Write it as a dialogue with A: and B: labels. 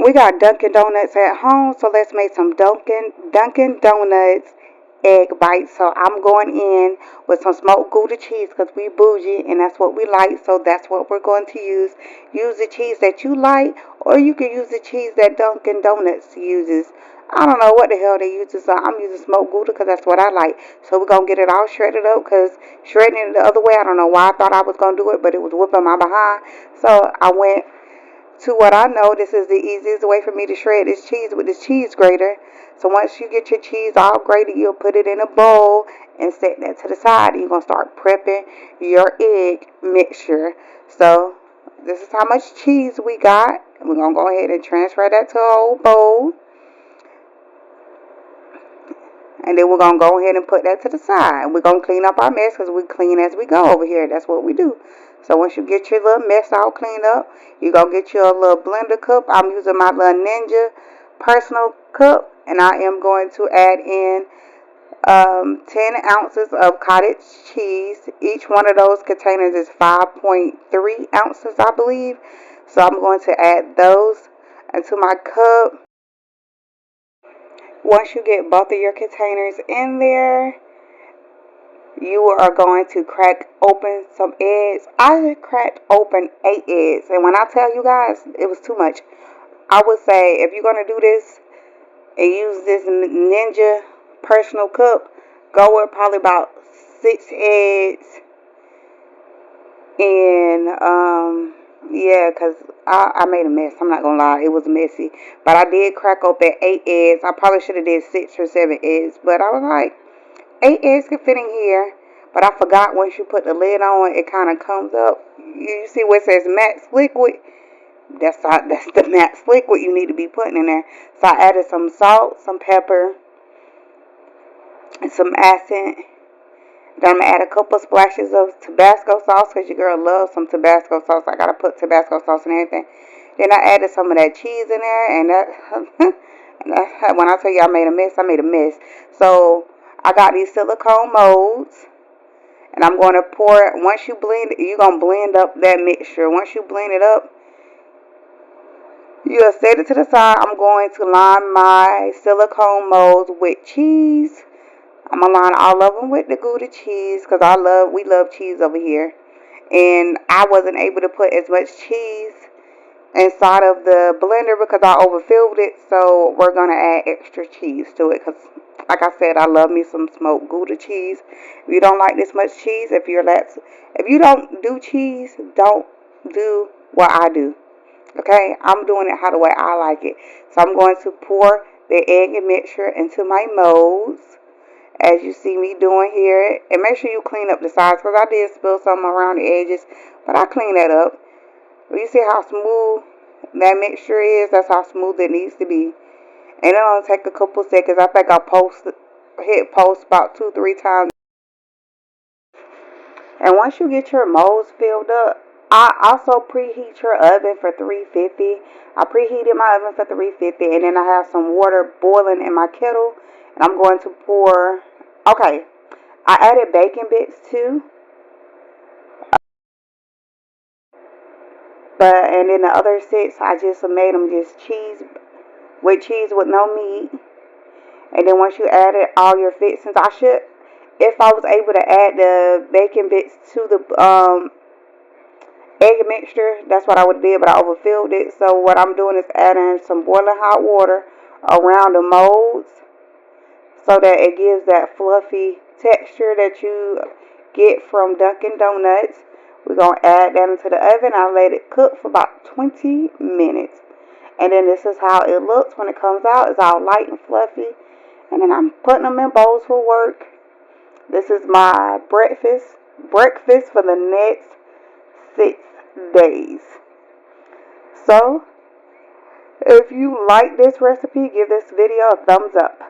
A: We got Dunkin' Donuts at home, so let's make some Dunkin' Donuts egg bites. So I'm going in with some smoked Gouda cheese because we bougie and that's what we like. So that's what we're going to use. Use the cheese that you like, or you can use the cheese that Dunkin' Donuts uses. I don't know what the hell they use, so I'm using smoked Gouda because that's what I like. So we're going to get it all shredded up because shredding it the other way, I don't know why I thought I was going to do it, but it was whipping my behind. So I went to what I know, this is the easiest way for me to shred this cheese with this cheese grater. So once you get your cheese all grated, you'll put it in a bowl and set that to the side. You're going to start prepping your egg mixture. So this is how much cheese we got. We're going to go ahead and transfer that to an old bowl. And then we're going to go ahead and put that to the side. We're going to clean up our mess because we clean as we go over here. That's what we do. So once you get your little mess all cleaned up, you're going to get your little blender cup. I'm using my little Ninja personal cup. And I am going to add in 10 ounces of cottage cheese. Each one of those containers is 5.3 ounces, I believe. So I'm going to add those into my cup. Once you get both of your containers in there, you are going to crack open some eggs. I cracked open 8 eggs. And when I tell you guys, it was too much. I would say if you're going to do this and use this Ninja personal cup, go with probably about 6 eggs. And, yeah, because I made a mess. I'm not going to lie. It was messy. But I did crack open 8 eggs. I probably should have did 6 or 7 eggs. But I was like, 8 eggs can fit in here. But I forgot once you put the lid on, it kind of comes up. You see where it says max liquid? That's the max liquid you need to be putting in there. So I added some salt, some pepper, and some acid. Then I'm going to add a couple splashes of Tabasco sauce because your girl loves some Tabasco sauce. I got to put Tabasco sauce in everything. Then I added some of that cheese in there. And that when I tell you I made a mess, I made a mess. So I got these silicone molds. And I'm going to pour it. Once you blend it, you're going to blend up that mixture. Once you blend it up, you'll set it to the side. I'm going to line my silicone molds with cheese. I'm going to line all of them with the Gouda cheese because we love cheese over here. And I wasn't able to put as much cheese inside of the blender because I overfilled it. So we're going to add extra cheese to it because, like I said, I love me some smoked Gouda cheese. If you don't like this much cheese, if you don't do cheese, don't do what I do. Okay, I'm doing it how the way I like it. So I'm going to pour the egg and mixture into my molds, as you see me doing here. And make sure you clean up the sides because I did spill some around the edges, but I clean that up. You see how smooth that mixture is? That's how smooth it needs to be. And it'll take a couple seconds. I think I hit post about 2-3 times. And once you get your molds filled up, I also preheat your oven for 350. I preheated my oven for 350, and then I have some water boiling in my kettle. And I'm going to pour, okay, I added bacon bits too. And then the other 6, I just made them just cheese with no meat. And then once you added all your fixings, if I was able to add the bacon bits to the egg mixture, that's what I would have did, but I overfilled it. So what I'm doing is adding some boiling hot water around the molds so that it gives that fluffy texture that you get from Dunkin' Donuts. We're going to add that into the oven. I let it cook for about 20 minutes. And then this is how it looks when it comes out. It's all light and fluffy. And then I'm putting them in bowls for work. This is my breakfast for the next 6 days. So, if you like this recipe, give this video a thumbs up.